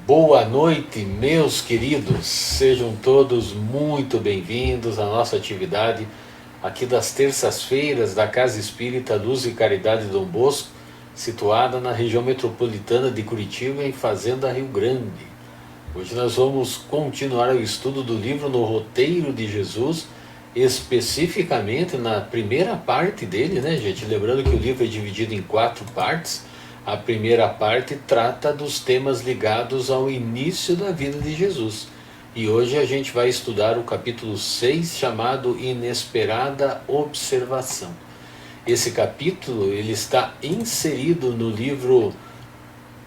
Boa noite, meus queridos. Sejam todos muito bem-vindos à nossa atividade aqui das terças-feiras da Casa Espírita Luz e Caridade Dom Bosco, situada na região metropolitana de Curitiba, em Fazenda Rio Grande. Hoje nós vamos continuar o estudo do livro No Roteiro de Jesus, especificamente na primeira parte dele, né, gente? Lembrando que o livro é dividido em 4 partes. A primeira parte trata dos temas ligados ao início da vida de Jesus. E hoje a gente vai estudar o capítulo 6, chamado Inesperada Observação. Esse capítulo ele está inserido no livro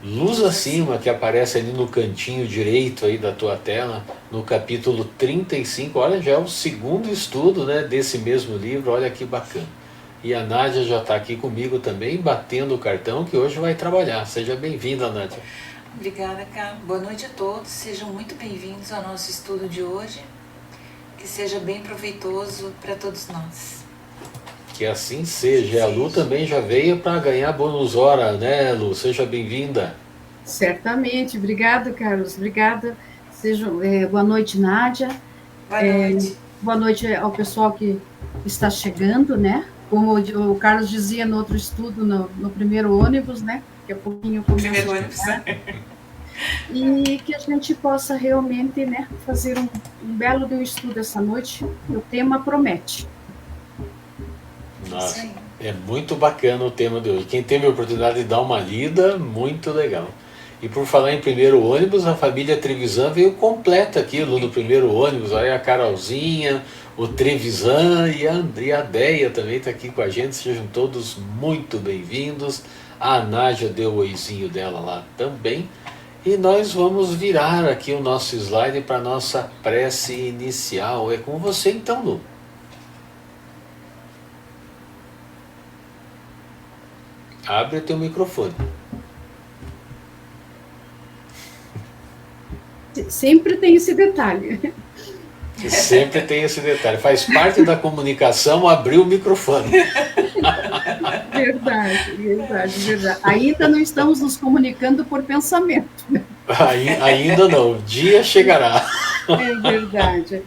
Luz Acima, que aparece ali no cantinho direito aí da tua tela, no capítulo 35. Olha, já é o segundo estudo, né, desse mesmo livro, olha que bacana. E a Nádia já está aqui comigo também, batendo o cartão, que hoje vai trabalhar. Seja bem-vinda, Nádia. Obrigada, Carlos. Boa noite a todos. Sejam muito bem-vindos ao nosso estudo de hoje. Que seja bem proveitoso para todos nós. Que assim seja. E a Lu também já veio para ganhar bônus hora, né, Lu? Seja bem-vinda. Certamente. Obrigada, Carlos. Obrigada. Boa noite, Nádia. Boa noite. Boa noite ao pessoal que está chegando, né? Como o Carlos dizia no outro estudo, no primeiro ônibus, né? Daqui a pouquinho começa a chegar. E que a gente possa realmente, né, fazer um belo estudo essa noite. O tema promete. Nossa, é muito bacana o tema de hoje. Quem teve a oportunidade de dar uma lida, muito legal. E por falar em primeiro ônibus, a família Trevisan veio completa aqui no primeiro ônibus. Olha a Carolzinha, o Trevisan e a Deia também está aqui com a gente. Sejam todos muito bem-vindos. A Nádia deu o oizinho dela lá também. E nós vamos virar aqui o nosso slide para a nossa prece inicial. É com você então, Lu. Abre o teu microfone. Sempre tem esse detalhe. Sempre tem esse detalhe. Faz parte da comunicação abrir o microfone. Verdade. Ainda não estamos nos comunicando por pensamento. Ainda não. O dia chegará. É verdade.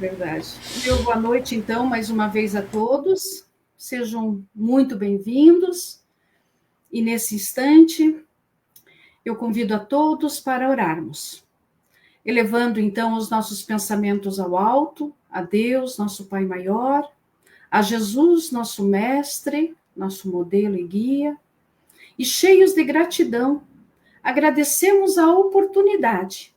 Boa noite, então, mais uma vez a todos. Sejam muito bem-vindos. E nesse instante, eu convido a todos para orarmos. Elevando, então, os nossos pensamentos ao alto, a Deus, nosso Pai maior, a Jesus, nosso Mestre, nosso modelo e guia, e cheios de gratidão, agradecemos a oportunidade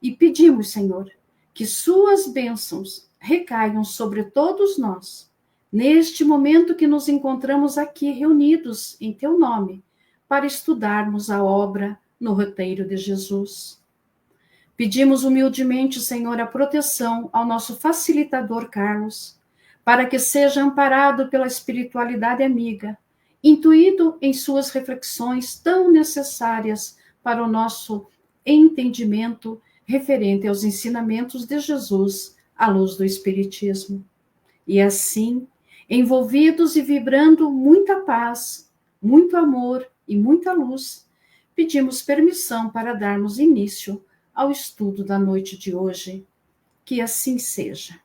e pedimos, Senhor, que suas bênçãos recaiam sobre todos nós, neste momento que nos encontramos aqui reunidos em Teu nome, para estudarmos a obra no roteiro de Jesus. Pedimos humildemente, Senhor, a proteção ao nosso facilitador Carlos, para que seja amparado pela espiritualidade amiga, intuído em suas reflexões tão necessárias para o nosso entendimento referente aos ensinamentos de Jesus à luz do Espiritismo. E assim, envolvidos e vibrando muita paz, muito amor e muita luz, pedimos permissão para darmos início ao estudo da noite de hoje. Que assim seja.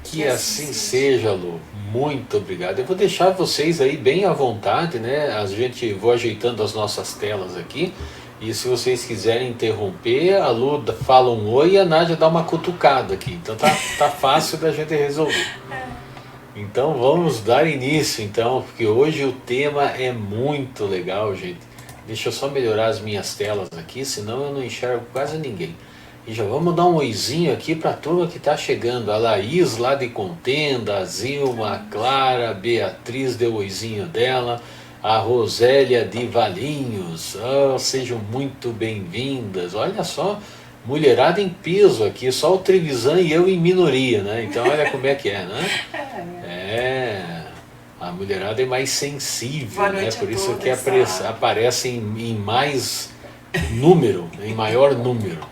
Que assim seja, Lu. Muito obrigado. Eu vou deixar vocês aí bem à vontade, né? Vou ajeitando as nossas telas aqui. E se vocês quiserem interromper, a Lu fala um oi e a Nádia dá uma cutucada aqui. Então tá fácil da gente resolver. Então vamos dar início, então, porque hoje o tema é muito legal, gente. Deixa eu só melhorar as minhas telas aqui, senão eu não enxergo quase ninguém. E já vamos dar um oizinho aqui para a turma que está chegando. A Laís lá de Contenda, a Zilma, a Clara, a Beatriz deu o oizinho dela, a Rosélia de Valinhos. Sejam muito bem-vindas. Olha só, mulherada em peso aqui, só o Trevisan e eu em minoria, né? Então olha como é que é, né? A mulherada é mais sensível, né? Por isso que aparece em mais número, em maior número.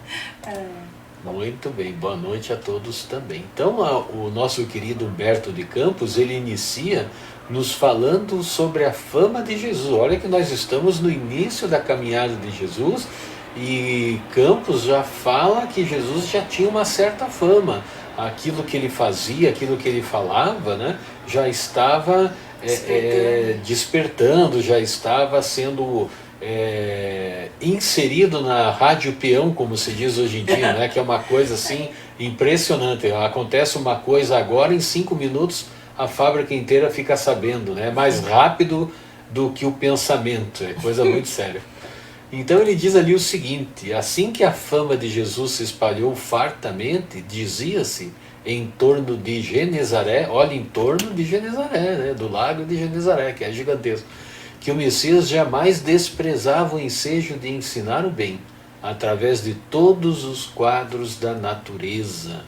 Muito bem, boa noite a todos também. Então, o nosso querido Humberto de Campos, ele inicia nos falando sobre a fama de Jesus. Olha que nós estamos no início da caminhada de Jesus e Campos já fala que Jesus já tinha uma certa fama. Aquilo que ele fazia, aquilo que ele falava, né, já estava despertando, já estava sendo inserido na rádio peão, como se diz hoje em dia, né, que é uma coisa assim impressionante. Acontece uma coisa agora, em 5 minutos a fábrica inteira fica sabendo, né, mais rápido do que o pensamento, é coisa muito séria. Então ele diz ali o seguinte: assim que a fama de Jesus se espalhou fartamente, dizia-se em torno de Genezaré, olha, em torno de Genezaré, né, do lago de Genezaré, que é gigantesco, que o Messias jamais desprezava o ensejo de ensinar o bem, através de todos os quadros da natureza.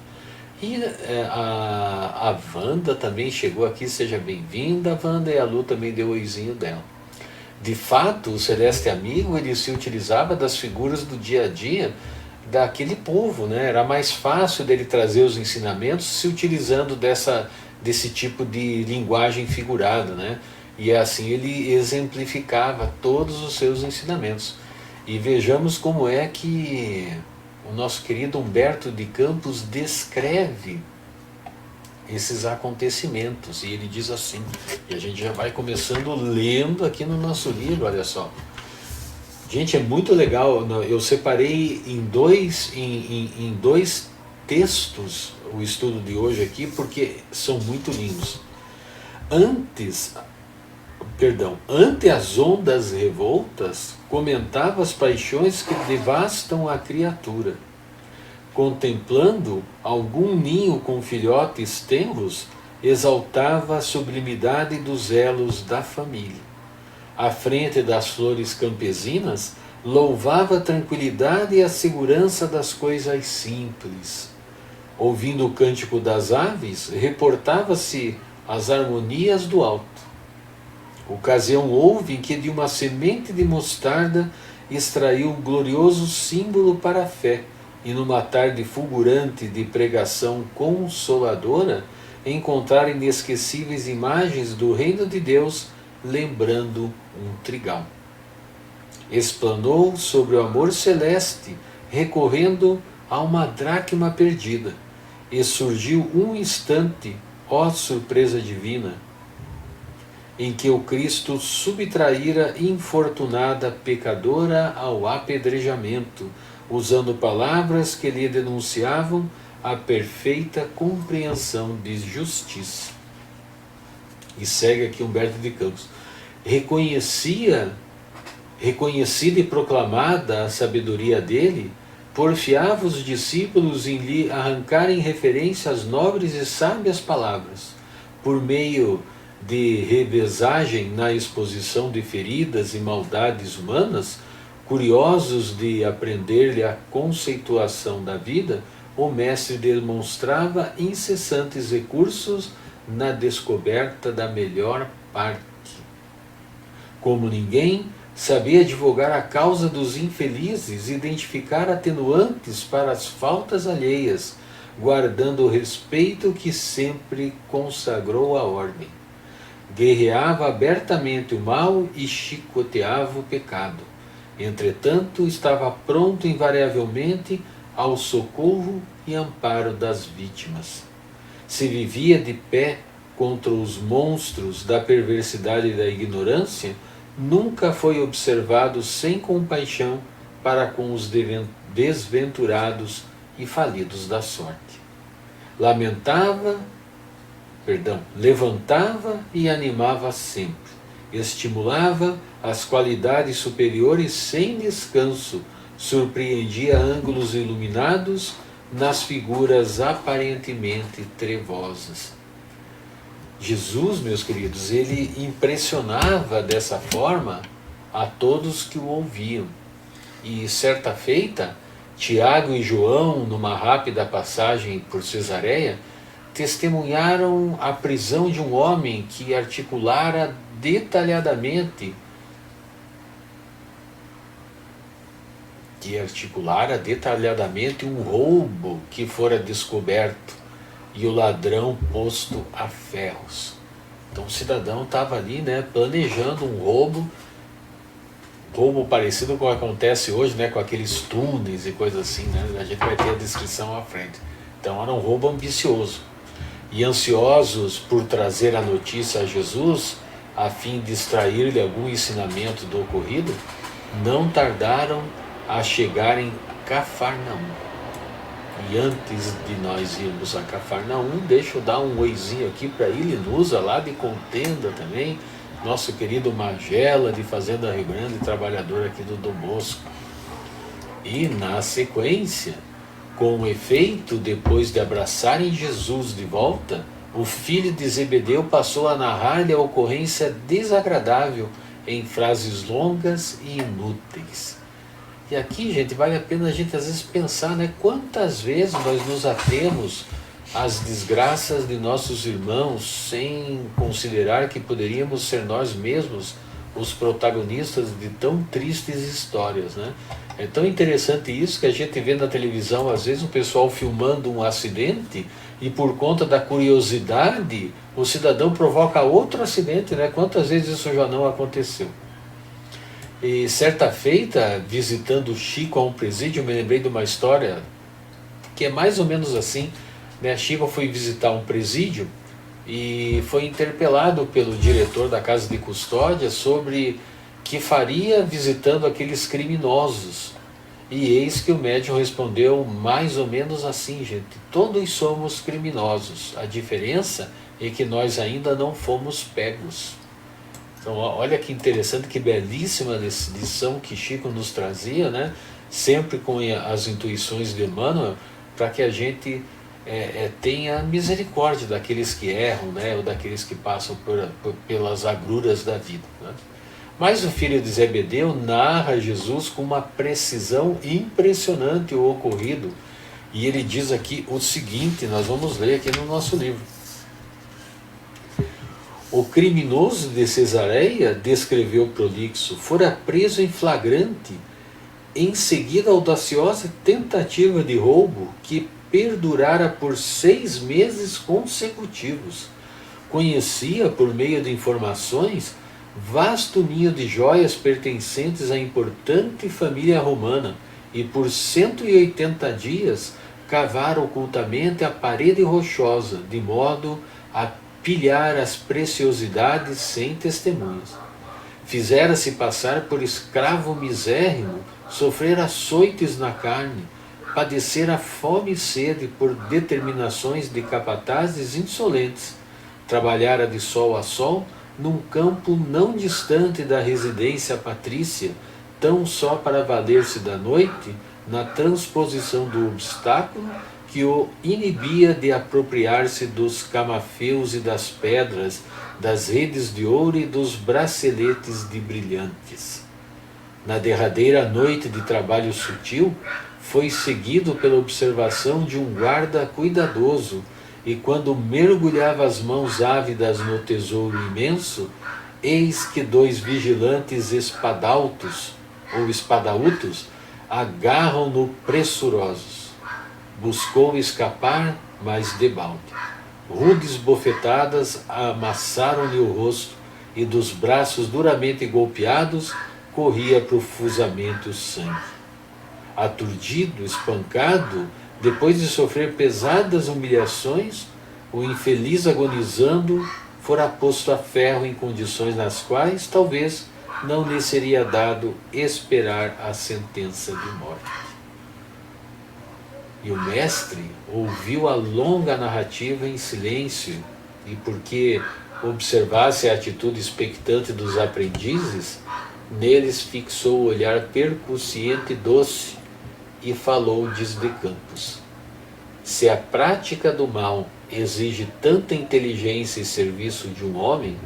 E a Wanda também chegou aqui, seja bem-vinda, Wanda, e a Lu também deu o oizinho dela. De fato, o Celeste Amigo, ele se utilizava das figuras do dia a dia daquele povo, né? Era mais fácil dele trazer os ensinamentos se utilizando desse tipo de linguagem figurada, né? E assim ele exemplificava todos os seus ensinamentos. E vejamos como é que o nosso querido Humberto de Campos descreve esses acontecimentos, e ele diz assim, e a gente já vai começando lendo aqui no nosso livro, olha só. Gente, é muito legal, eu separei em dois textos o estudo de hoje aqui, porque são muito lindos. Ante as ondas revoltas, comentava as paixões que devastam a criatura. Contemplando algum ninho com filhotes tenros, exaltava a sublimidade dos elos da família. À frente das flores campesinas, louvava a tranquilidade e a segurança das coisas simples. Ouvindo o cântico das aves, reportava-se às harmonias do alto. Ocasião houve em que de uma semente de mostarda extraiu um glorioso símbolo para a fé, e numa tarde fulgurante de pregação consoladora, encontrar inesquecíveis imagens do reino de Deus, lembrando um trigal. Explanou sobre o amor celeste, recorrendo a uma dracma perdida, e surgiu um instante, ó surpresa divina, em que o Cristo subtraíra infortunada pecadora ao apedrejamento, usando palavras que lhe denunciavam a perfeita compreensão de justiça. E segue aqui Humberto de Campos. Reconhecida e proclamada a sabedoria dele, porfiava os discípulos em lhe arrancarem referência às nobres e sábias palavras, por meio de revezagem na exposição de feridas e maldades humanas. Curiosos de aprender-lhe a conceituação da vida, o mestre demonstrava incessantes recursos na descoberta da melhor parte. Como ninguém, sabia advogar a causa dos infelizes, identificar atenuantes para as faltas alheias, guardando o respeito que sempre consagrou à ordem. Guerreava abertamente o mal e chicoteava o pecado. Entretanto, estava pronto invariavelmente ao socorro e amparo das vítimas. Se vivia de pé contra os monstros da perversidade e da ignorância, nunca foi observado sem compaixão para com os desventurados e falidos da sorte. Levantava e animava sempre. Estimulava as qualidades superiores sem descanso, surpreendia ângulos iluminados nas figuras aparentemente trevosas. Jesus, meus queridos, ele impressionava dessa forma a todos que o ouviam. E certa feita, Tiago e João, numa rápida passagem por Cesareia, testemunharam a prisão de um homem que articulara detalhadamente que articulara detalhadamente um roubo que fora descoberto e o ladrão posto a ferros. Então o cidadão estava ali, né, planejando um roubo parecido com o que acontece hoje, né, com aqueles túneis e coisas assim, né? A gente vai ter a descrição à frente. Então era um roubo ambicioso. E ansiosos por trazer a notícia a Jesus, a fim de extrair-lhe algum ensinamento do ocorrido, não tardaram a chegar em Cafarnaum. E antes de nós irmos a Cafarnaum, deixa eu dar um oizinho aqui para Ilinusa, lá de Contenda também, nosso querido Magela de Fazenda Rio Grande, trabalhador aqui do Dom Bosco. E na sequência, com efeito, depois de abraçarem Jesus de volta, o filho de Zebedeu passou a narrar-lhe a ocorrência desagradável em frases longas e inúteis. E aqui, gente, vale a pena a gente às vezes pensar, né? Quantas vezes nós nos atemos às desgraças de nossos irmãos sem considerar que poderíamos ser nós mesmos os protagonistas de tão tristes histórias, né? É tão interessante isso que a gente vê na televisão, às vezes, o pessoal filmando um acidente e por conta da curiosidade, o cidadão provoca outro acidente, né? Quantas vezes isso já não aconteceu? E certa feita, visitando o Chico a um presídio, me lembrei de uma história que é mais ou menos assim, né? Chico foi visitar um presídio e foi interpelado pelo diretor da casa de custódia sobre que faria visitando aqueles criminosos. E eis que o médium respondeu mais ou menos assim, gente: todos somos criminosos, a diferença é que nós ainda não fomos pegos. Então olha que interessante, que belíssima lição que Chico nos trazia, né? Sempre com as intuições de Emmanuel, para que a gente tenha misericórdia daqueles que erram, né? Ou daqueles que passam pelas agruras da vida, né? Mas o filho de Zebedeu narra a Jesus com uma precisão impressionante o ocorrido. E ele diz aqui o seguinte, nós vamos ler aqui no nosso livro. O criminoso de Cesareia, descreveu Prolixo, fora preso em flagrante, em seguida a audaciosa tentativa de roubo que perdurara por 6 meses consecutivos. Conhecia, por meio de informações, vasto ninho de joias pertencentes à importante família romana e por 180 dias cavara ocultamente a parede rochosa, de modo a pilhar as preciosidades sem testemunhas. Fizera-se passar por escravo misérrimo, sofrer açoites na carne, padecer a fome e sede por determinações de capatazes insolentes, trabalhara de sol a sol num campo não distante da residência patrícia, tão só para valer-se da noite na transposição do obstáculo que o inibia de apropriar-se dos camafeus e das pedras, das redes de ouro e dos braceletes de brilhantes. Na derradeira noite de trabalho sutil, foi seguido pela observação de um guarda cuidadoso, e quando mergulhava as mãos ávidas no tesouro imenso, eis que 2 vigilantes espadautos, ou espadaútos, agarram-no pressurosos. Buscou escapar, mas debalde. Rudes bofetadas amassaram-lhe o rosto, e dos braços duramente golpeados corria profusamente o sangue. Aturdido, espancado, depois de sofrer pesadas humilhações, o infeliz agonizando fora posto a ferro em condições nas quais talvez não lhe seria dado esperar a sentença de morte. E o mestre ouviu a longa narrativa em silêncio, e porque observasse a atitude expectante dos aprendizes, neles fixou o olhar percussiente e doce e falou desde campos. Se a prática do mal exige tanta inteligência e serviço de um homem,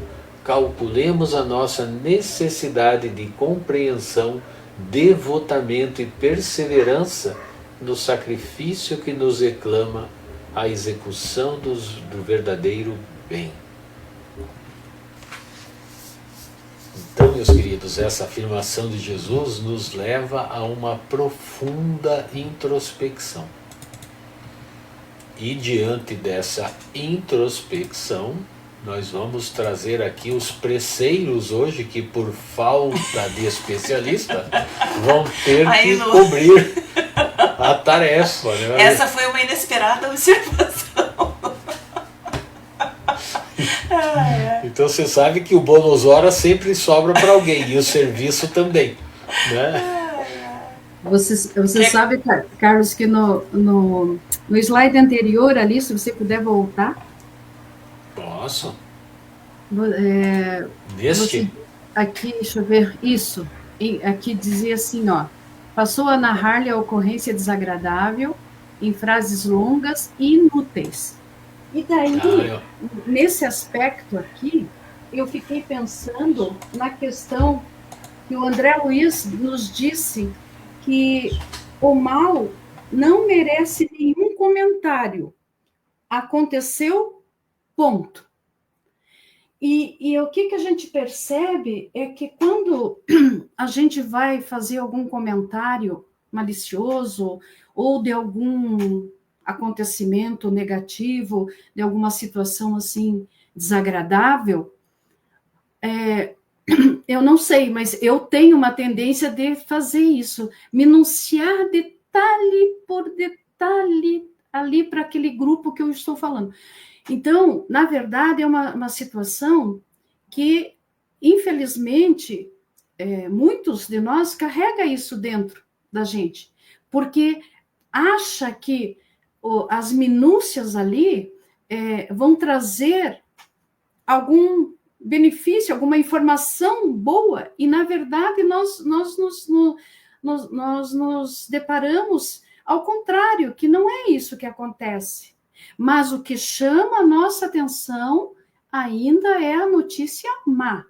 calculemos a nossa necessidade de compreensão, devotamento e perseverança no sacrifício que nos reclama a execução do verdadeiro bem. Então, meus queridos, essa afirmação de Jesus nos leva a uma profunda introspecção. E diante dessa introspecção, nós vamos trazer aqui os preceiros hoje que, por falta de especialista, vão ter que cobrir a tarefa. Né? Essa foi uma inesperada observação. Então você sabe que o bônus hora sempre sobra para alguém, e o serviço também. Né? Você sabe, Carlos, que no slide anterior ali, se você puder voltar. Posso? Neste? Aqui, deixa eu ver, isso. Aqui dizia assim, ó. Passou a narrar-lhe a ocorrência desagradável em frases longas e inúteis. E daí, nesse aspecto aqui, eu fiquei pensando na questão que o André Luiz nos disse que o mal não merece nenhum comentário. Aconteceu, ponto. E o que a gente percebe é que quando a gente vai fazer algum comentário malicioso ou de algum acontecimento negativo, de alguma situação assim desagradável, eu não sei, mas eu tenho uma tendência de fazer isso, minuciar detalhe por detalhe ali para aquele grupo que eu estou falando. Então, na verdade, é uma situação que, infelizmente, muitos de nós carregam isso dentro da gente, porque acha que as minúcias ali vão trazer algum benefício, alguma informação boa, e, na verdade, nós nos deparamos ao contrário, que não é isso que acontece. Mas o que chama a nossa atenção ainda é a notícia má,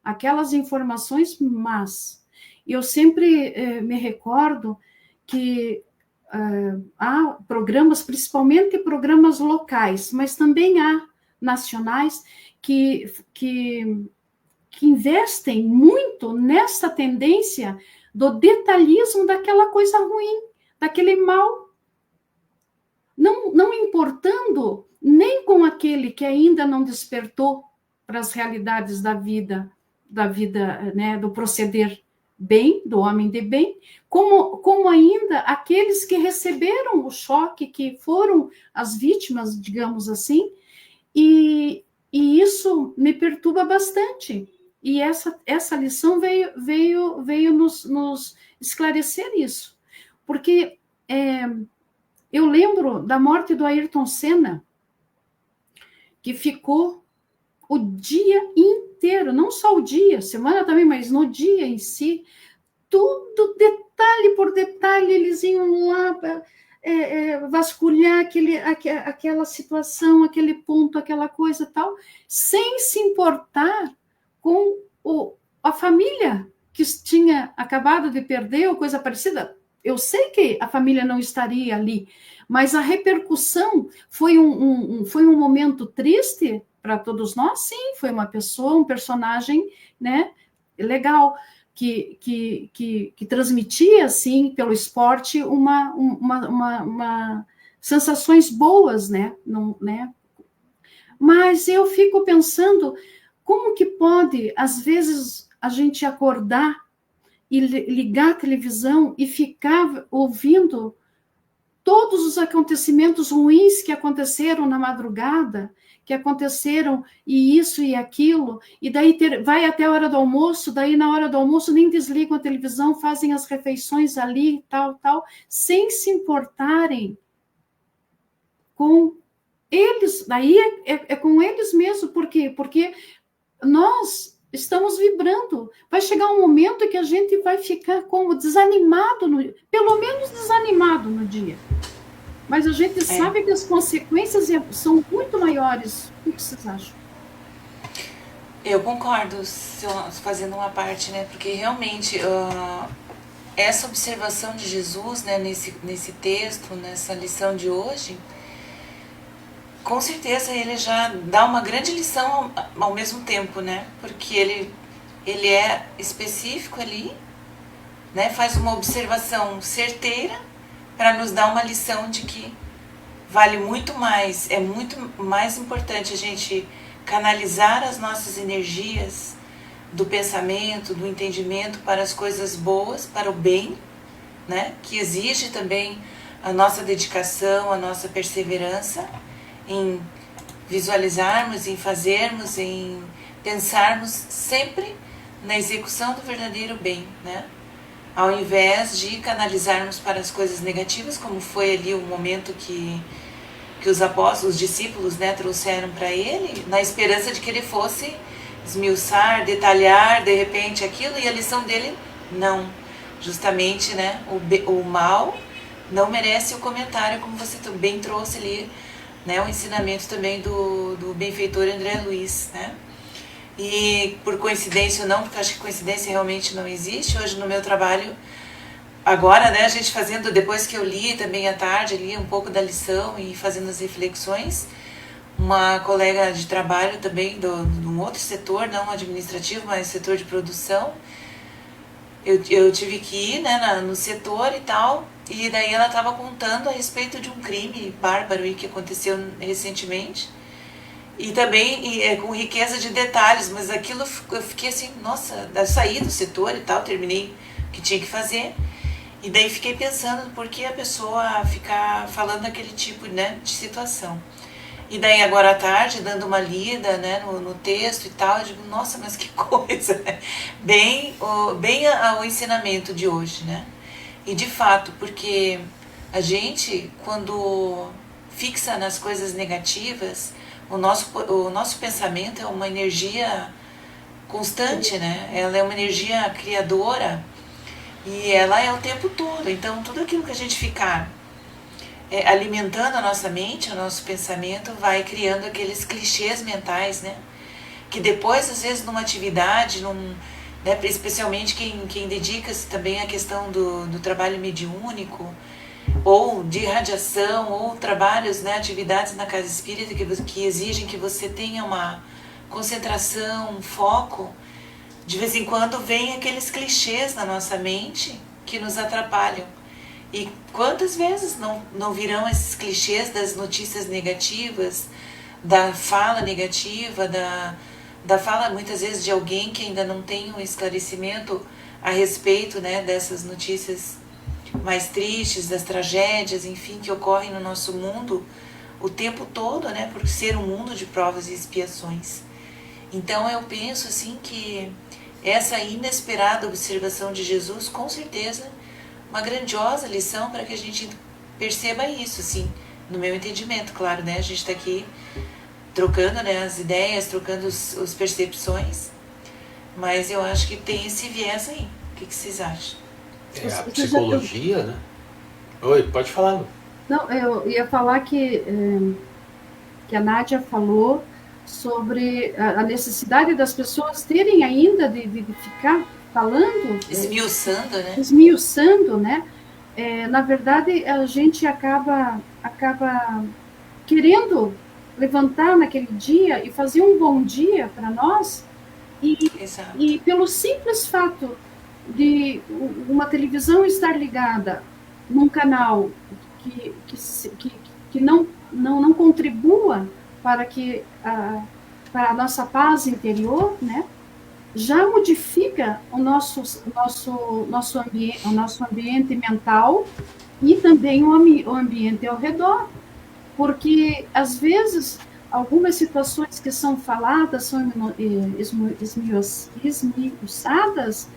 aquelas informações más. Eu sempre me recordo que há programas, principalmente programas locais, mas também há nacionais que investem muito nessa tendência do detalhismo daquela coisa ruim, daquele mal, não importando nem com aquele que ainda não despertou para as realidades da vida, né, do proceder bem, do homem de bem, como ainda aqueles que receberam o choque, que foram as vítimas, digamos assim, e isso me perturba bastante. E essa lição veio nos esclarecer isso. Porque eu lembro da morte do Ayrton Senna, que ficou o dia inteiro, não só o dia, semana também, mas no dia em si, tudo detalhe por detalhe, eles iam lá vasculhar aquela situação, aquele ponto, aquela coisa tal, sem se importar com a família que tinha acabado de perder ou coisa parecida. Eu sei que a família não estaria ali, mas a repercussão foi um momento triste para todos nós, sim, foi uma pessoa, um personagem, né, legal, que transmitia, assim, pelo esporte, uma sensações boas, né? Mas eu fico pensando, como que pode, às vezes, a gente acordar e ligar a televisão e ficar ouvindo todos os acontecimentos ruins que aconteceram na madrugada, que aconteceram, e isso e aquilo, e daí vai até a hora do almoço, daí na hora do almoço nem desligam a televisão, fazem as refeições ali, tal, sem se importarem com eles, daí é com eles mesmo, por quê? Porque nós estamos vibrando, vai chegar um momento que a gente vai ficar como desanimado, pelo menos desanimado no dia. Mas a gente sabe que as consequências são muito maiores. O que vocês acham? Eu concordo, fazendo uma parte, né? Porque realmente essa observação de Jesus, né, nesse texto, nessa lição de hoje, com certeza ele já dá uma grande lição ao mesmo tempo, né? Porque ele ele é específico ali, né? Faz uma observação certeira para nos dar uma lição de que vale muito mais, é muito mais importante a gente canalizar as nossas energias do pensamento, do entendimento para as coisas boas, para o bem, né? Que exige também a nossa dedicação, a nossa perseverança em visualizarmos, em fazermos, em pensarmos sempre na execução do verdadeiro bem, né? Ao invés de canalizarmos para as coisas negativas, como foi ali o momento que os apóstolos, os discípulos, né, trouxeram para ele, na esperança de que ele fosse esmiuçar, detalhar, de repente, aquilo, e a lição dele, não. Justamente, né, o mal não merece o comentário, como você bem trouxe ali, né, o ensinamento também do benfeitor André Luiz, né? E por coincidência ou não, porque acho que coincidência realmente não existe, hoje no meu trabalho, agora, né, a gente fazendo, depois que eu li também à tarde, li um pouco da lição e fazendo as reflexões, uma colega de trabalho também de um outro setor, não administrativo, mas setor de produção, eu tive que ir, né, no setor e tal, e daí ela estava contando a respeito de um crime bárbaro que aconteceu recentemente, e também com riqueza de detalhes, mas aquilo eu fiquei assim, nossa, eu saí do setor e tal, terminei o que tinha que fazer, e daí fiquei pensando por que a pessoa ficar falando aquele tipo, né, de situação. E daí agora à tarde, dando uma lida, né, no texto e tal, eu digo, nossa, mas que coisa, né? Bem ao ensinamento de hoje, né? E de fato, porque a gente, quando fixa nas coisas negativas, o nosso pensamento é uma energia constante, né? Ela é uma energia criadora e ela é o tempo todo. Então, tudo aquilo que a gente ficar alimentando a nossa mente, o nosso pensamento, vai criando aqueles clichês mentais, né? Que depois, às vezes, numa atividade, né, especialmente quem dedica-se também à questão do trabalho mediúnico, ou de radiação, ou trabalhos, né, atividades na casa espírita que exigem que você tenha uma concentração, um foco, de vez em quando vem aqueles clichês na nossa mente que nos atrapalham. E quantas vezes não virão esses clichês das notícias negativas, da fala negativa, da fala muitas vezes de alguém que ainda não tem um esclarecimento a respeito, né, dessas notícias mais tristes, das tragédias, enfim, que ocorrem no nosso mundo o tempo todo, né, por ser um mundo de provas e expiações. Então eu penso assim que essa inesperada observação de Jesus, com certeza, uma grandiosa lição para que a gente perceba isso, assim, no meu entendimento, claro, né? A gente está aqui trocando, né, as ideias, trocando as percepções, mas eu acho que tem esse viés aí. O que vocês acham? É a psicologia, né? Oi, pode falar. Não, eu ia falar que a Nádia falou sobre a necessidade das pessoas terem ainda de ficar falando, esmiuçando, né? Na verdade, a gente acaba querendo levantar naquele dia e fazer um bom dia para nós, e pelo simples fato de uma televisão estar ligada num canal que não contribua para a nossa paz interior, né? Já modifica o nosso ambiente mental e também o ambiente ao redor, porque às vezes algumas situações que são faladas, são esmiuçadas,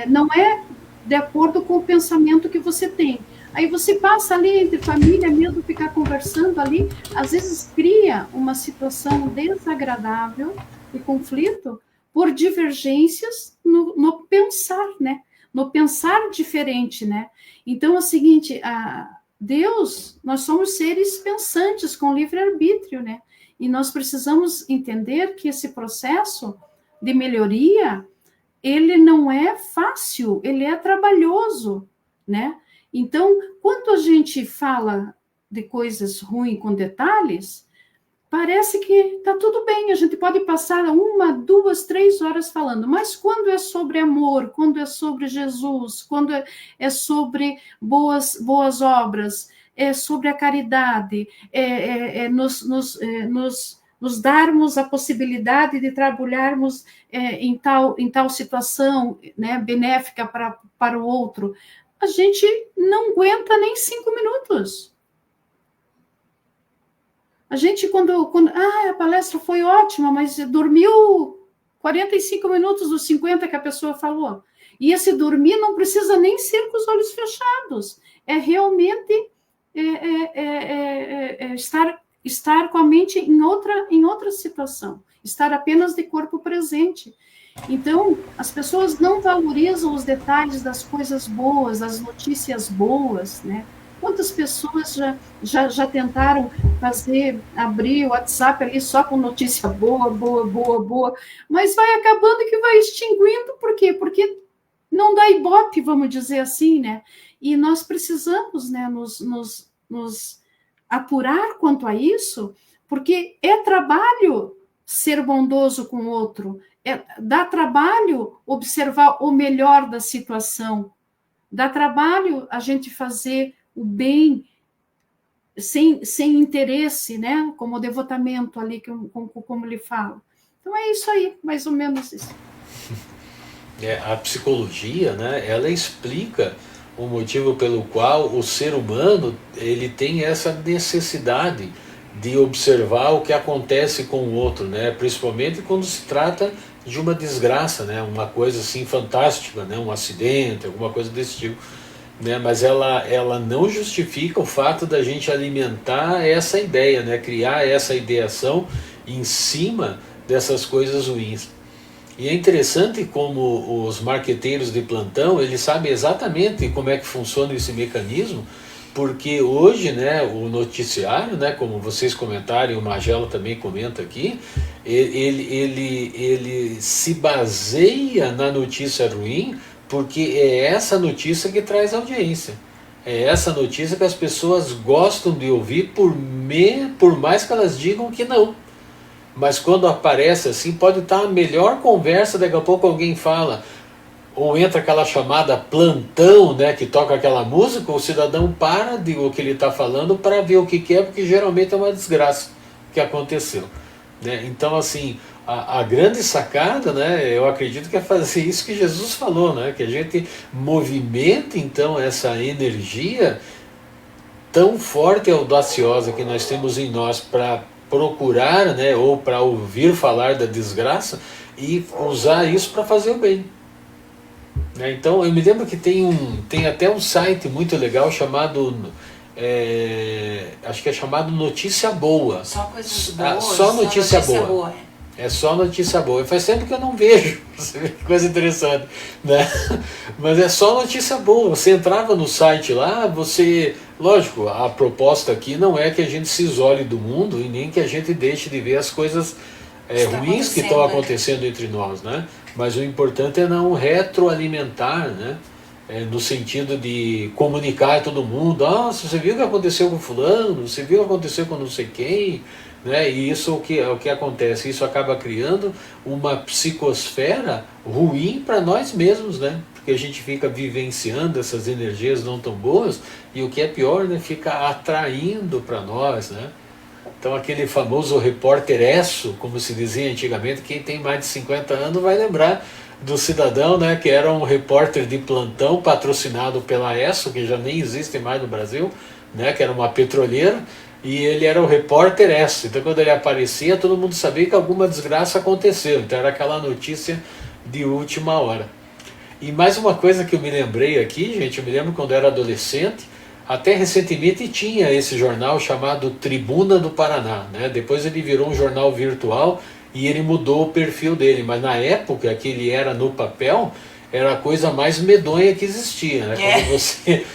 não é de acordo com o pensamento que você tem. Aí você passa ali entre família, mesmo ficar conversando ali, às vezes cria uma situação desagradável e conflito por divergências no pensar, né? No pensar diferente, né? Então é o seguinte, Deus, nós somos seres pensantes com livre-arbítrio, né? E nós precisamos entender que esse processo de melhoria, ele não é fácil, ele é trabalhoso, né? Então, quando a gente fala de coisas ruins com detalhes, parece que está tudo bem, a gente pode passar 1, 2, 3 horas falando, mas quando é sobre amor, quando é sobre Jesus, quando é sobre boas obras, é sobre a caridade, nos darmos a possibilidade de trabalharmos em tal situação, né, benéfica para o outro, a gente não aguenta nem 5 minutos. A gente, quando a palestra foi ótima, mas dormiu 45 minutos dos 50 que a pessoa falou. E esse dormir não precisa nem ser com os olhos fechados. É realmente estar com a mente em outra situação. Estar apenas de corpo presente. Então, as pessoas não valorizam os detalhes das coisas boas, das notícias boas, né? Quantas pessoas já tentaram abrir o WhatsApp ali só com notícia boa, mas vai acabando que vai extinguindo, por quê? Porque não dá ibope, vamos dizer assim, né? E nós precisamos, né, nos apurar quanto a isso, porque é trabalho ser bondoso com o outro, dá trabalho observar o melhor da situação, dá trabalho a gente fazer o bem sem interesse, né? Como o devotamento ali, como ele fala. Então é isso aí, mais ou menos isso. A psicologia, né, ela explica o motivo pelo qual o ser humano ele tem essa necessidade de observar o que acontece com o outro, né? Principalmente quando se trata de uma desgraça, né? Uma coisa assim fantástica, né? Um acidente, alguma coisa desse tipo. Né, mas ela não justifica o fato da gente alimentar essa ideia, né, criar essa ideação em cima dessas coisas ruins. E é interessante como os marqueteiros de plantão, eles sabem exatamente como é que funciona esse mecanismo, porque hoje, né, o noticiário, né, como vocês comentaram, e o Magela também comenta aqui, ele se baseia na notícia ruim, porque é essa notícia que traz audiência. É essa notícia que as pessoas gostam de ouvir, por mais que elas digam que não. Mas quando aparece assim, pode estar a melhor conversa, daqui a pouco alguém fala, ou entra aquela chamada plantão, né, que toca aquela música, o cidadão para de o que ele está falando para ver o que é, porque geralmente é uma desgraça que aconteceu. Né? Então, assim, a grande sacada, né, eu acredito que é fazer isso que Jesus falou, né, que a gente movimenta então essa energia tão forte e audaciosa que nós temos em nós para procurar, né, ou para ouvir falar da desgraça e usar isso para fazer o bem. Né? Então eu me lembro que tem até um site muito legal chamado acho que é chamado Notícia Boa. Só coisas boas. Só notícia boa. É só notícia boa. Faz tempo que eu não vejo. Que coisa interessante, né? Mas é só notícia boa. Você entrava no site lá, lógico, a proposta aqui não é que a gente se isole do mundo e nem que a gente deixe de ver as coisas ruins que estão acontecendo entre nós, né? Mas o importante é não retroalimentar, né? No sentido de comunicar a todo mundo, você viu o que aconteceu com fulano, você viu o que aconteceu com não sei quem, né? E isso é o que acontece, isso acaba criando uma psicosfera ruim para nós mesmos, né? Porque a gente fica vivenciando essas energias não tão boas e o que é pior, né? Fica atraindo para nós, né? Então aquele famoso repórter ESSO, como se dizia antigamente, quem tem mais de 50 anos vai lembrar do cidadão, né, que era um repórter de plantão patrocinado pela ESSO, que já nem existe mais no Brasil, né, que era uma petroleira, e ele era o repórter ESSO. Então quando ele aparecia, todo mundo sabia que alguma desgraça aconteceu. Então era aquela notícia de última hora. E mais uma coisa que eu me lembrei aqui, gente, eu me lembro quando eu era adolescente, até recentemente tinha esse jornal chamado Tribuna do Paraná, né? Depois ele virou um jornal virtual e ele mudou o perfil dele, mas na época que ele era no papel, era a coisa mais medonha que existia, né? Quando você...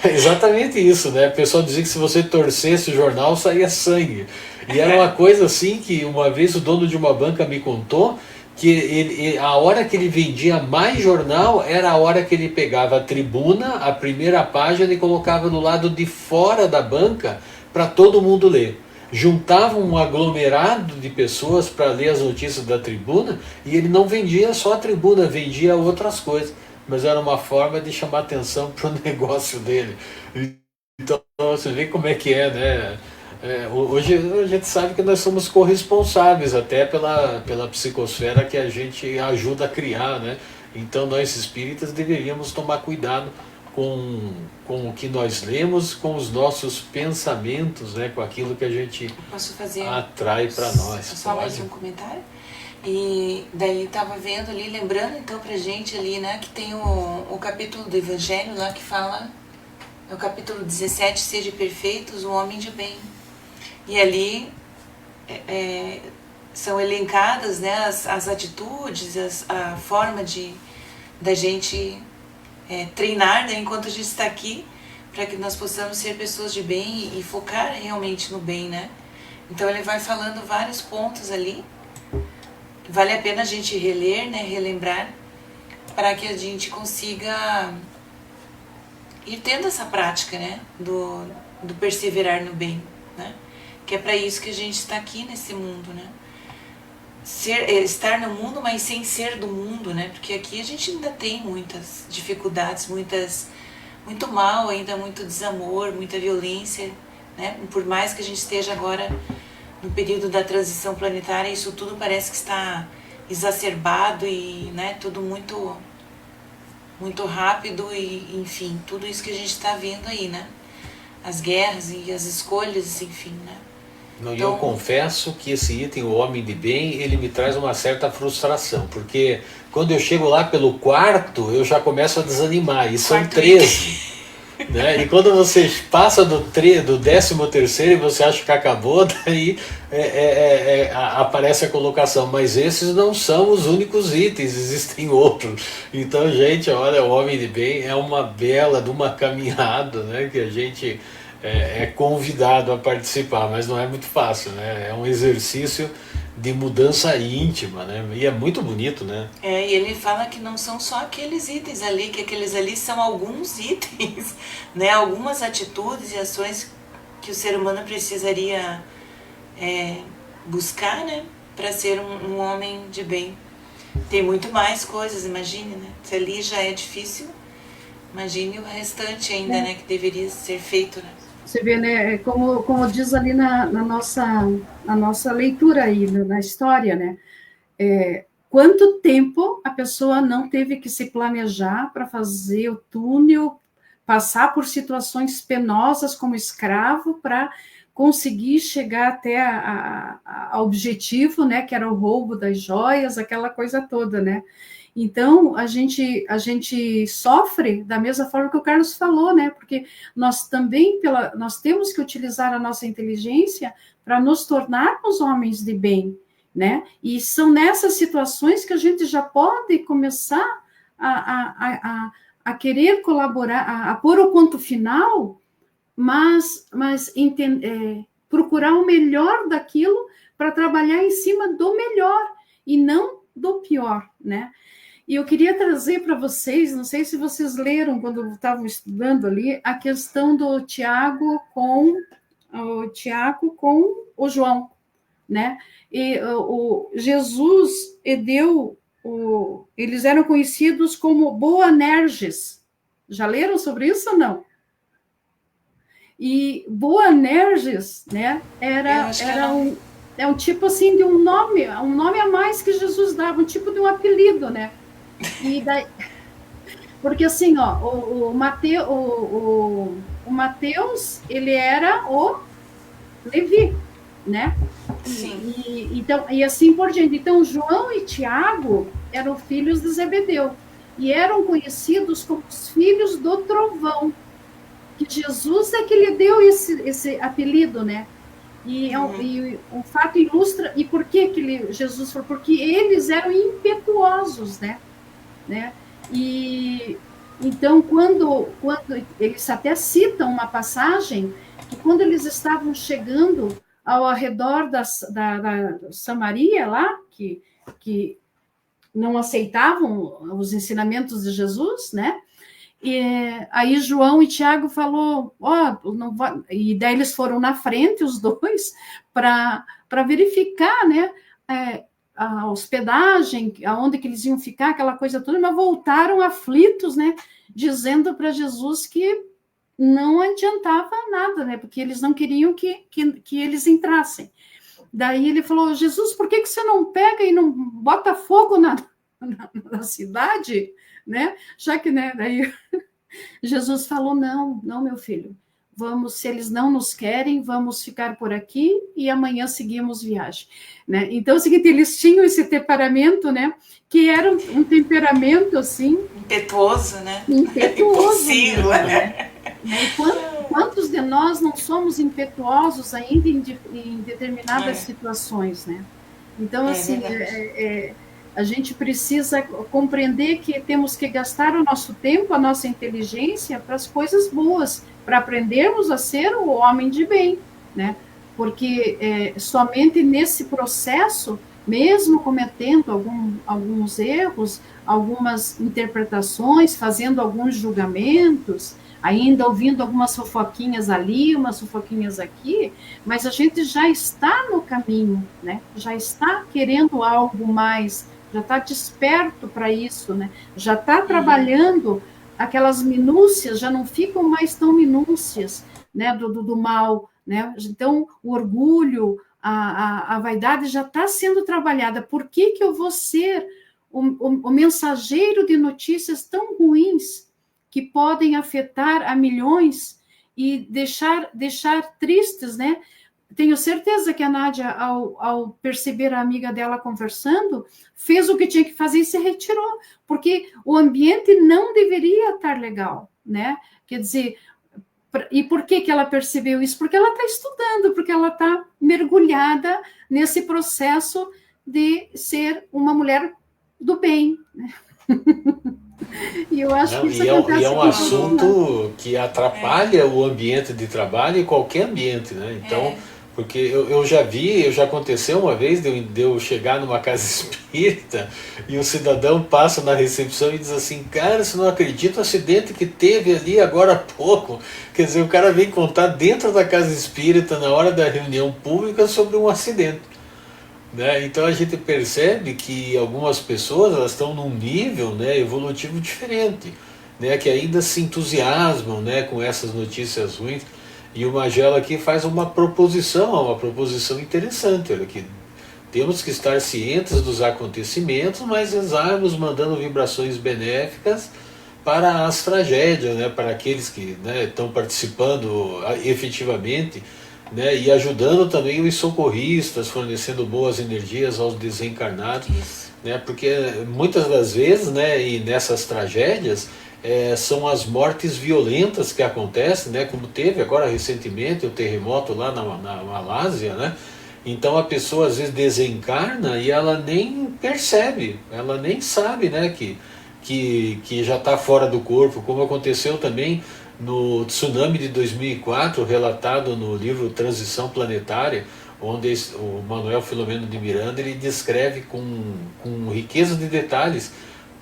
Exatamente isso, né? O pessoal dizia que se você torcesse o jornal, saía sangue. E era uma coisa assim que uma vez o dono de uma banca me contou que a hora que ele vendia mais jornal era a hora que ele pegava a tribuna, a primeira página, e colocava no lado de fora da banca para todo mundo ler. juntavam um aglomerado de pessoas para ler as notícias da tribuna, e ele não vendia só a tribuna, vendia outras coisas, mas era uma forma de chamar atenção para o negócio dele. Então você vê como é que é, né? Hoje a gente sabe que nós somos corresponsáveis até pela psicosfera que a gente ajuda a criar, né? Então nós espíritas deveríamos tomar cuidado com o que nós lemos, com os nossos pensamentos, né? Com aquilo que a gente atrai para nós. Só mais um comentário? E daí estava vendo ali, lembrando então pra gente ali, né, que tem o capítulo do Evangelho lá que fala, é o capítulo 17, Sede perfeitos, o homem de bem. E ali são elencadas, né, as atitudes, a forma da gente treinar, né, enquanto a gente está aqui, para que nós possamos ser pessoas de bem e focar realmente no bem, né? Então ele vai falando vários pontos ali. Vale a pena a gente reler, né, relembrar, para que a gente consiga ir tendo essa prática, né, do perseverar no bem, né? Que é para isso que a gente está aqui nesse mundo, né? Estar no mundo, mas sem ser do mundo, né? Porque aqui a gente ainda tem muitas dificuldades, muito mal ainda, muito desamor, muita violência, né? Por mais que a gente esteja agora no período da transição planetária, isso tudo parece que está exacerbado e, né, tudo muito, muito rápido e, enfim, tudo isso que a gente está vendo aí, né? As guerras e as escolhas, enfim, né? Não, então, eu confesso que esse item, o homem de bem, ele me traz uma certa frustração, porque quando eu chego lá pelo quarto, eu já começo a desanimar, e são 13. Né? E quando você passa do 13º e você acha que acabou, daí aparece a colocação, mas esses não são os únicos itens, existem outros. Então, gente, olha, o homem de bem é uma bela de uma caminhada, né, que a gente é convidado a participar, mas não é muito fácil, né? É um exercício de mudança íntima, né? E é muito bonito, né? E ele fala que não são só aqueles itens ali, que aqueles ali são alguns itens, né? Algumas atitudes e ações que o ser humano precisaria buscar, né? Para ser um homem de bem. Tem muito mais coisas, imagine, né? Se ali já é difícil, imagine o restante ainda, né? Que deveria ser feito, né? Você vê, né, como diz ali na nossa leitura aí, na história, né, quanto tempo a pessoa não teve que se planejar para fazer o túnel, passar por situações penosas como escravo para conseguir chegar até ao objetivo, né, que era o roubo das joias, aquela coisa toda, né? Então, a gente sofre da mesma forma que o Carlos falou, né? Porque nós também, nós temos que utilizar a nossa inteligência para nos tornarmos homens de bem, né? E são nessas situações que a gente já pode começar a querer colaborar, a pôr o ponto final, mas procurar o melhor daquilo para trabalhar em cima do melhor e não do pior, né? E eu queria trazer para vocês, não sei se vocês leram quando estavam estudando ali, a questão do Tiago com o João, né? E o Jesus eles eram conhecidos como Boanerges. Já leram sobre isso ou não? E Boanerges, né? Era um tipo assim de um nome a mais que Jesus dava, um tipo de um apelido, né? E daí, porque assim, ó, o Mateus, ele era o Levi, né? Sim. Então, e assim por diante. Então, João e Tiago eram filhos de Zebedeu e eram conhecidos como os filhos do trovão, que Jesus é que lhe deu esse apelido, né? E o fato ilustra, e por que Jesus falou? Porque eles eram impetuosos, né? E então, quando eles até citam uma passagem, que quando eles estavam chegando ao redor da Samaria, lá, que não aceitavam os ensinamentos de Jesus, né? E aí João e Tiago falou, não vai... E daí eles foram na frente, os dois, para verificar, né, a hospedagem, aonde que eles iam ficar, aquela coisa toda, mas voltaram aflitos, né, dizendo para Jesus que não adiantava nada, né, porque eles não queriam que eles entrassem. Daí ele falou, Jesus, por que você não pega e não bota fogo na cidade, né? Já que, né, daí Jesus falou, não, meu filho, vamos, se eles não nos querem, vamos ficar por aqui e amanhã seguimos viagem, né? Então, é o seguinte, eles tinham esse temperamento, né, que era um temperamento, assim... Impetuoso, né? Impetuoso. Impossível, né? Quantos de nós não somos impetuosos ainda em determinadas situações, né? Então, assim, a gente precisa compreender que temos que gastar o nosso tempo, a nossa inteligência para as coisas boas, para aprendermos a ser o homem de bem, né? Porque somente nesse processo, mesmo cometendo alguns erros, algumas interpretações, fazendo alguns julgamentos, ainda ouvindo algumas fofoquinhas ali, umas fofoquinhas aqui, mas a gente já está no caminho, né? Já está querendo algo mais, já está desperto para isso, né? Já está trabalhando aquelas minúcias, já não ficam mais tão minúcias, né? Do mal, né? Então, o orgulho, a vaidade já está sendo trabalhada. Por que eu vou ser o mensageiro de notícias tão ruins que podem afetar a milhões e deixar tristes, né? Tenho certeza que a Nádia, ao perceber a amiga dela conversando, fez o que tinha que fazer e se retirou, porque o ambiente não deveria estar legal, né? Quer dizer, e por que ela percebeu isso? Porque ela está estudando, porque ela está mergulhada nesse processo de ser uma mulher do bem, né? E eu acho que isso acontece. E é um assunto que atrapalha o ambiente de trabalho e qualquer ambiente, né? Então, porque eu já aconteceu uma vez de eu chegar numa casa espírita e um cidadão passa na recepção e diz assim, cara, você não acredita o acidente que teve ali agora há pouco? Quer dizer, o cara vem contar dentro da casa espírita, na hora da reunião pública, sobre um acidente. Né? Então a gente percebe que algumas pessoas elas estão num nível, né, evolutivo diferente, né, que ainda se entusiasmam, né, com essas notícias ruins. E o Magela aqui faz uma proposição interessante, olha, que temos que estar cientes dos acontecimentos, mas rezarmos mandando vibrações benéficas para as tragédias, né, para aqueles que, né, estão participando efetivamente, né, e ajudando também os socorristas, fornecendo boas energias aos desencarnados, né, porque muitas das vezes, né, e nessas tragédias são as mortes violentas que acontecem, né, como teve agora recentemente o terremoto lá na Malásia, né. Então a pessoa às vezes desencarna e ela nem percebe, ela nem sabe, né, que já está fora do corpo, como aconteceu também no tsunami de 2004, relatado no livro Transição Planetária, onde o Manuel Filomeno de Miranda ele descreve com riqueza de detalhes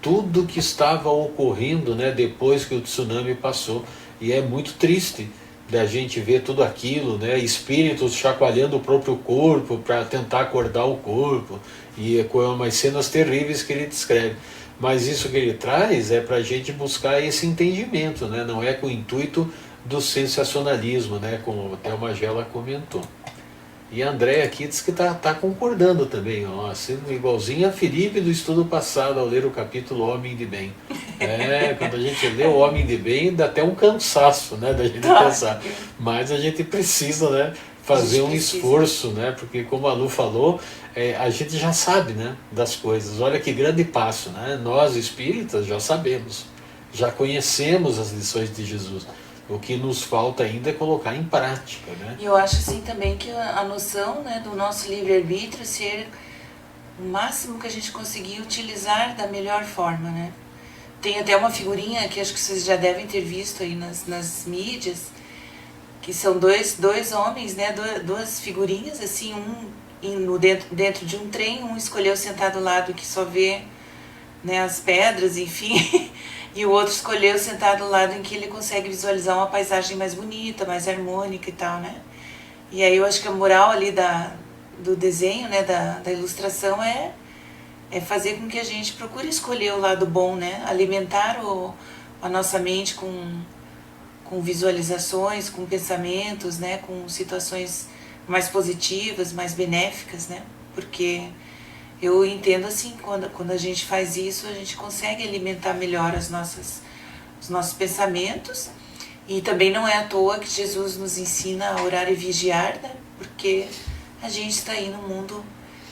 tudo que estava ocorrendo, né, depois que o tsunami passou. E é muito triste da gente ver tudo aquilo, né, espíritos chacoalhando o próprio corpo para tentar acordar o corpo, e com umas cenas terríveis que ele descreve. Mas isso que ele traz é para a gente buscar esse entendimento, né? Não é com o intuito do sensacionalismo, né? Como até o Magela comentou. E a André aqui diz que tá concordando também, ó, sendo igualzinho a Felipe do estudo passado ao ler o capítulo Homem de Bem. Quando a gente lê o Homem de Bem dá até um cansaço, né, da gente pensar. Mas a gente precisa, né, fazer um esforço, né, porque como a Lu falou, a gente já sabe, né, das coisas. Olha que grande passo, né? Nós espíritas já sabemos, já conhecemos as lições de Jesus. O que nos falta ainda é colocar em prática, né? E eu acho assim também que a noção, né, do nosso livre-arbítrio ser o máximo que a gente conseguir utilizar da melhor forma, né? Tem até uma figurinha que acho que vocês já devem ter visto aí nas mídias, que são dois homens, né, duas figurinhas, assim, dentro de um trem, um escolheu sentar do lado que só vê, né, as pedras, enfim, E o outro escolheu sentar do lado em que ele consegue visualizar uma paisagem mais bonita, mais harmônica e tal, né? E aí eu acho que a moral ali do desenho, né, da ilustração é fazer com que a gente procure escolher o lado bom, né? Alimentar a nossa mente com visualizações, com pensamentos, né? Com situações mais positivas, mais benéficas, né? Porque eu entendo assim, quando a gente faz isso, a gente consegue alimentar melhor os nossos pensamentos. E também não é à toa que Jesus nos ensina a orar e vigiar, né? Porque a gente está aí num mundo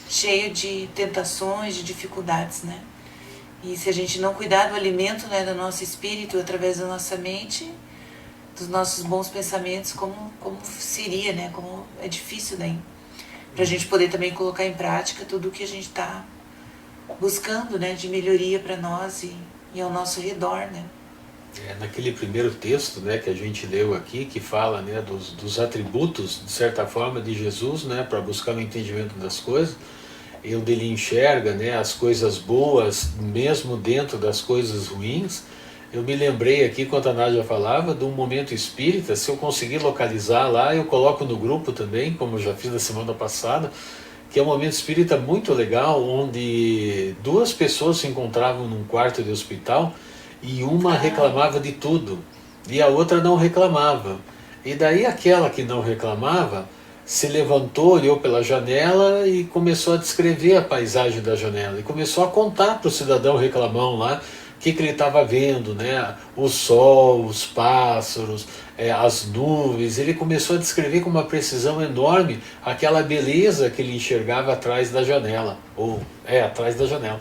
cheio de tentações, de dificuldades, né? E se a gente não cuidar do alimento, né, do nosso espírito através da nossa mente, dos nossos bons pensamentos, como seria, né? Como é difícil daí. Para a gente poder também colocar em prática tudo o que a gente está buscando, né, de melhoria para nós e ao nosso redor, né? Naquele primeiro texto, né, que a gente leu aqui, que fala, né, dos atributos, de certa forma, de Jesus, né, para buscar o entendimento das coisas, onde ele enxerga, né, as coisas boas, mesmo dentro das coisas ruins. Eu me lembrei aqui, quando a Nádia falava, de um momento espírita. Se eu conseguir localizar lá, eu coloco no grupo também, como eu já fiz na semana passada, que é um momento espírita muito legal, onde duas pessoas se encontravam num quarto de hospital e uma reclamava de tudo e a outra não reclamava. E daí aquela que não reclamava se levantou, olhou pela janela e começou a descrever a paisagem da janela e começou a contar para o cidadão reclamão lá o que ele estava vendo, né? O sol, os pássaros, as nuvens. Ele começou a descrever com uma precisão enorme aquela beleza que ele enxergava atrás da janela, ou atrás da janela,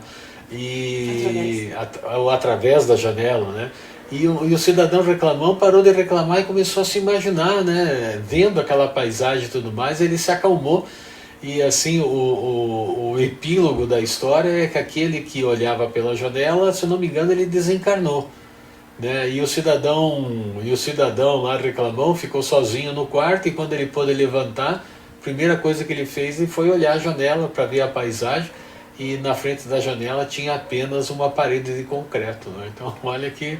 ou através da janela, né? E o cidadão reclamão parou de reclamar e começou a se imaginar, né? Vendo aquela paisagem e tudo mais, ele se acalmou. E assim, o epílogo da história é que aquele que olhava pela janela, se não me engano, ele desencarnou, né? E o cidadão lá reclamão ficou sozinho no quarto, e quando ele pôde levantar, a primeira coisa que ele fez foi olhar a janela para ver a paisagem, e na frente da janela tinha apenas uma parede de concreto, né? Então olha que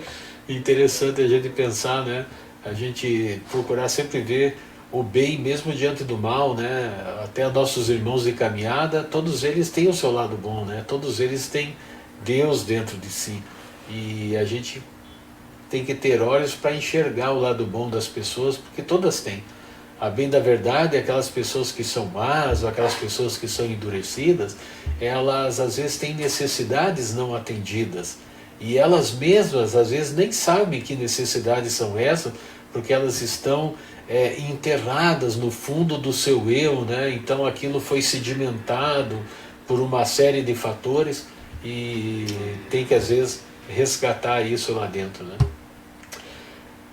interessante a gente pensar, né? A gente procurar sempre ver o bem mesmo diante do mal, né? Até nossos irmãos de caminhada, todos eles têm o seu lado bom, né? Todos eles têm Deus dentro de si, e a gente tem que ter olhos para enxergar o lado bom das pessoas, porque todas têm. A bem da verdade, aquelas pessoas que são más, ou aquelas pessoas que são endurecidas, elas às vezes têm necessidades não atendidas, e elas mesmas às vezes nem sabem que necessidades são essas, porque elas estão enterradas no fundo do seu eu, né? Então aquilo foi sedimentado por uma série de fatores, e tem que às vezes resgatar isso lá dentro, né?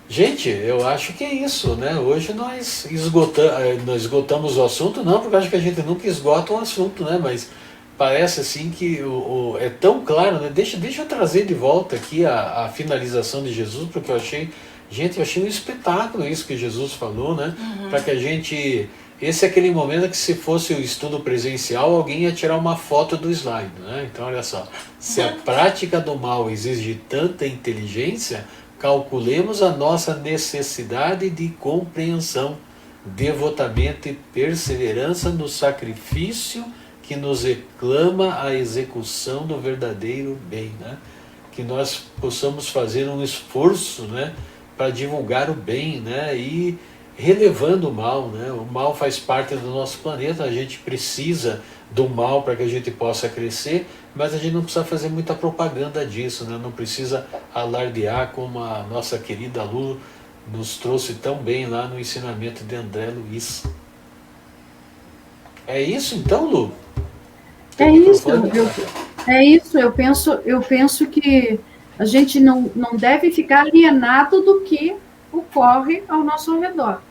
Gente, eu acho que é isso, né? Hoje nós esgotamos o assunto, não porque eu acho que a gente nunca esgota um assunto, né? Mas parece assim que é tão claro, né? Deixa eu trazer de volta aqui a finalização de Jesus, porque eu achei um espetáculo isso que Jesus falou, né? Para que a gente... Esse é aquele momento que, se fosse o estudo presencial, alguém ia tirar uma foto do slide, né? Então olha só, se a prática do mal exige tanta inteligência, calculemos a nossa necessidade de compreensão, devotamento e perseverança no sacrifício que nos reclama a execução do verdadeiro bem, né? Que nós possamos fazer um esforço, né, para divulgar o bem, né, e relevando o mal, né? O mal faz parte do nosso planeta, a gente precisa do mal para que a gente possa crescer, mas a gente não precisa fazer muita propaganda disso, né? Não precisa alardear, como a nossa querida Lu nos trouxe tão bem lá no ensinamento de André Luiz. É isso então, Lu? É isso, eu penso que a gente não deve ficar alienado do que ocorre ao nosso redor,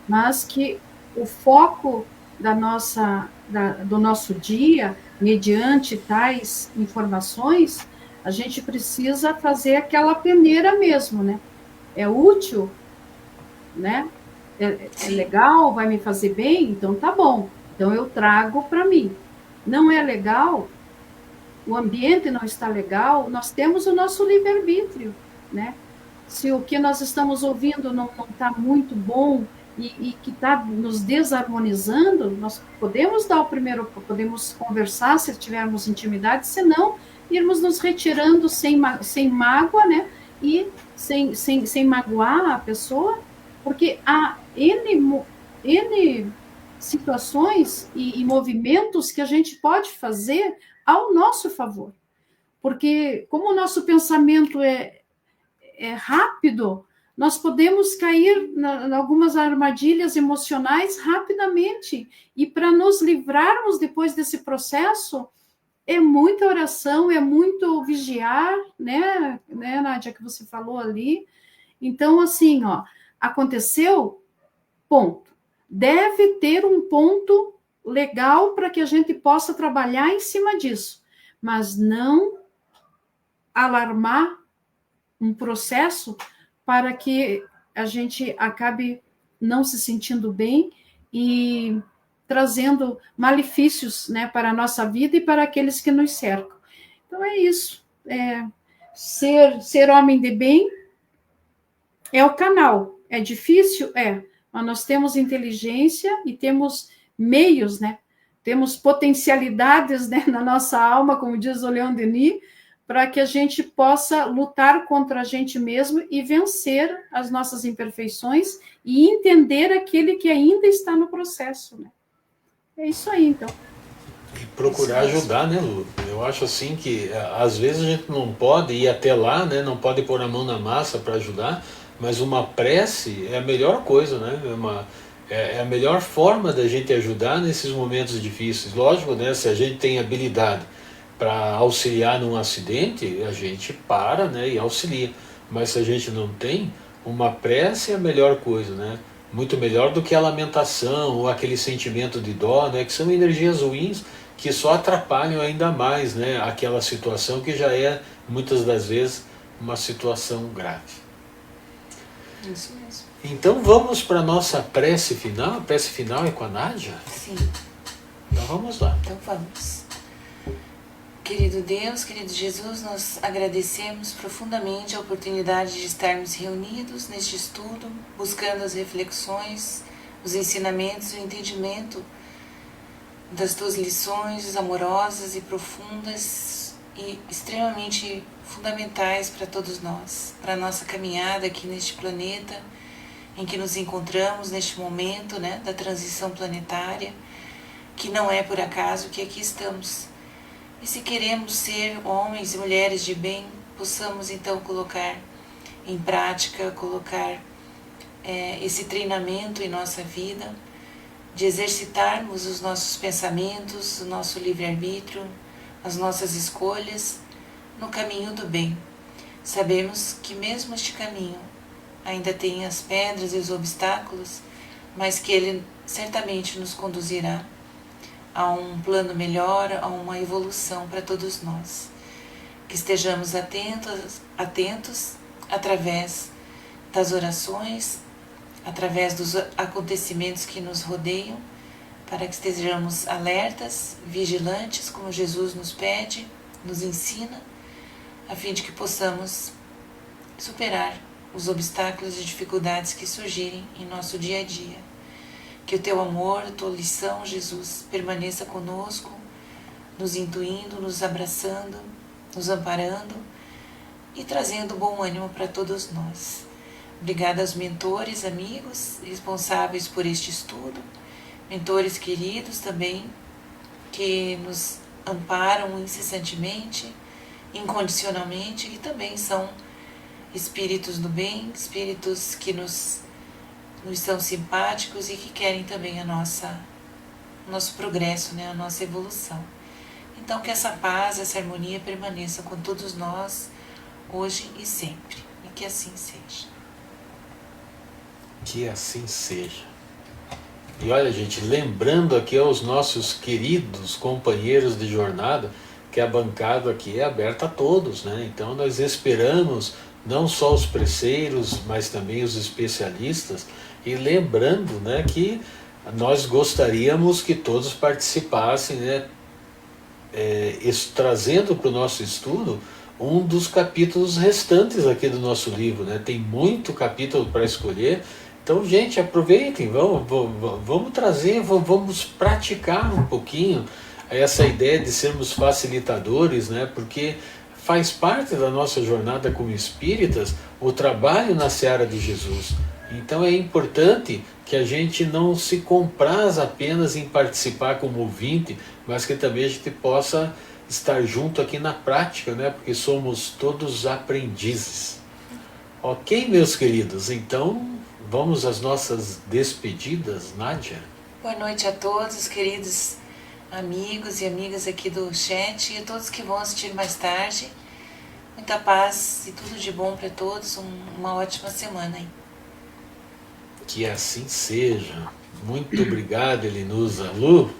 mas que o foco do nosso dia, mediante tais informações, a gente precisa fazer aquela peneira mesmo, né? É útil, né? É legal, vai me fazer bem, então tá bom. Então eu trago para mim. Não é legal, o ambiente não está legal, nós temos o nosso livre-arbítrio, né? Se o que nós estamos ouvindo não está muito bom e que está nos desarmonizando, nós podemos dar o primeiro, podemos conversar se tivermos intimidade, senão irmos nos retirando sem mágoa, né? E sem magoar a pessoa, porque há N situações e movimentos que a gente pode fazer ao nosso favor. Porque como o nosso pensamento é rápido, nós podemos cair em algumas armadilhas emocionais rapidamente. E para nos livrarmos depois desse processo, é muita oração, é muito vigiar, né, Nádia, que você falou ali. Então, assim, ó, aconteceu, ponto. Deve ter um ponto legal para que a gente possa trabalhar em cima disso, mas não alarmar um processo para que a gente acabe não se sentindo bem e trazendo malefícios, né, para a nossa vida e para aqueles que nos cercam. Então é isso. Ser homem de bem é o canal. É difícil? Mas nós temos inteligência e temos meios, né? Temos potencialidades, né, na nossa alma, como diz o Leon Denis, para que a gente possa lutar contra a gente mesmo e vencer as nossas imperfeições e entender aquele que ainda está no processo, né? É isso aí, então. E procurar ajudar, né, Lu? Eu acho assim que às vezes a gente não pode ir até lá, né? Não pode pôr a mão na massa para ajudar, mas uma prece é a melhor coisa, né? É a melhor forma da gente ajudar nesses momentos difíceis. Lógico, né? Se a gente tem habilidade para auxiliar num acidente, a gente para, né, e auxilia. Mas se a gente não tem, uma prece é a melhor coisa, né? Muito melhor do que a lamentação ou aquele sentimento de dó, né, que são energias ruins que só atrapalham ainda mais, né, aquela situação que já é, muitas das vezes, uma situação grave. Isso mesmo. Então vamos para a nossa prece final. A prece final é com a Nádia? Sim. Então vamos lá. Então vamos. Querido Deus, querido Jesus, nós agradecemos profundamente a oportunidade de estarmos reunidos neste estudo, buscando as reflexões, os ensinamentos e o entendimento das tuas lições amorosas e profundas e extremamente fundamentais para todos nós, para a nossa caminhada aqui neste planeta em que nos encontramos neste momento, né, da transição planetária, que não é por acaso que aqui estamos. E se queremos ser homens e mulheres de bem, possamos então colocar em prática, colocar esse treinamento em nossa vida, de exercitarmos os nossos pensamentos, o nosso livre-arbítrio, as nossas escolhas no caminho do bem. Sabemos que mesmo este caminho ainda tem as pedras e os obstáculos, mas que ele certamente nos conduzirá a um plano melhor, a uma evolução para todos nós. Que estejamos atentos através das orações, através dos acontecimentos que nos rodeiam, para que estejamos alertas, vigilantes, como Jesus nos pede, nos ensina, a fim de que possamos superar os obstáculos e dificuldades que surgirem em nosso dia a dia. Que o teu amor, a tua lição, Jesus, permaneça conosco, nos intuindo, nos abraçando, nos amparando e trazendo bom ânimo para todos nós. Obrigada aos mentores, amigos, responsáveis por este estudo, mentores queridos também, que nos amparam incessantemente, incondicionalmente, e também são espíritos do bem, espíritos que nos são simpáticos e que querem também o nosso progresso, né, a nossa evolução. Então que essa paz, essa harmonia permaneça com todos nós, hoje e sempre. E que assim seja. Que assim seja. E olha, gente, lembrando aqui aos nossos queridos companheiros de jornada, que a bancada aqui é aberta a todos, né? Então nós esperamos não só os preceiros, mas também os especialistas. E lembrando, né, que nós gostaríamos que todos participassem, né, trazendo para o nosso estudo um dos capítulos restantes aqui do nosso livro, né? Tem muito capítulo para escolher. Então, gente, aproveitem, vamos trazer, vamos praticar um pouquinho essa ideia de sermos facilitadores, né? Porque faz parte da nossa jornada como espíritas o trabalho na seara de Jesus. Então é importante que a gente não se compraz apenas em participar como ouvinte, mas que também a gente possa estar junto aqui na prática, né? Porque somos todos aprendizes. Ok, meus queridos? Então vamos às nossas despedidas, Nádia? Boa noite a todos, queridos amigos e amigas aqui do chat e a todos que vão assistir mais tarde. Muita paz e tudo de bom para todos. Uma ótima semana aí. Que assim seja. Muito obrigado, Elinusa. Lu?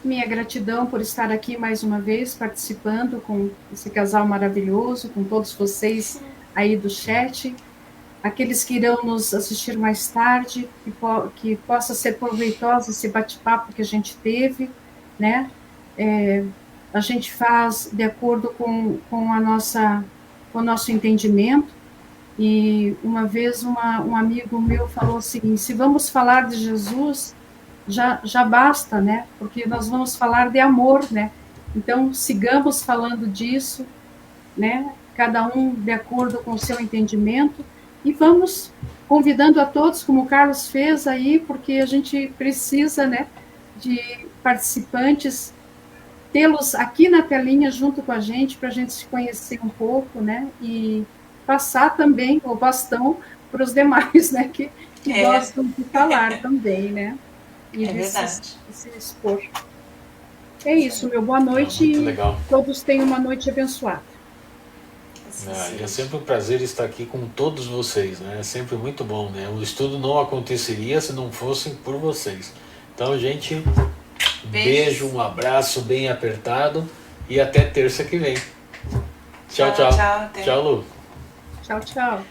Minha gratidão por estar aqui mais uma vez, participando com esse casal maravilhoso, com todos vocês aí do chat. Aqueles que irão nos assistir mais tarde, que possa ser proveitoso esse bate-papo que a gente teve, né? A gente faz de acordo com o nosso entendimento. E uma vez um amigo meu falou o seguinte: se vamos falar de Jesus, já basta, né? Porque nós vamos falar de amor, né? Então, sigamos falando disso, né? Cada um de acordo com o seu entendimento, e vamos convidando a todos, como o Carlos fez aí, porque a gente precisa, né, de participantes, tê-los aqui na telinha junto com a gente, para a gente se conhecer um pouco, né? E passar também o bastão para os demais, né, que gostam de falar também, né? E se expor. É isso, meu boa noite. Muito legal. Todos tenham uma noite abençoada. É sempre um prazer estar aqui com todos vocês, né? É sempre muito bom, né? O estudo não aconteceria se não fossem por vocês. Então, gente, beijo, um abraço bem apertado e até terça que vem. Tchau, tchau. Tchau, tchau, Lu. Tchau, tchau.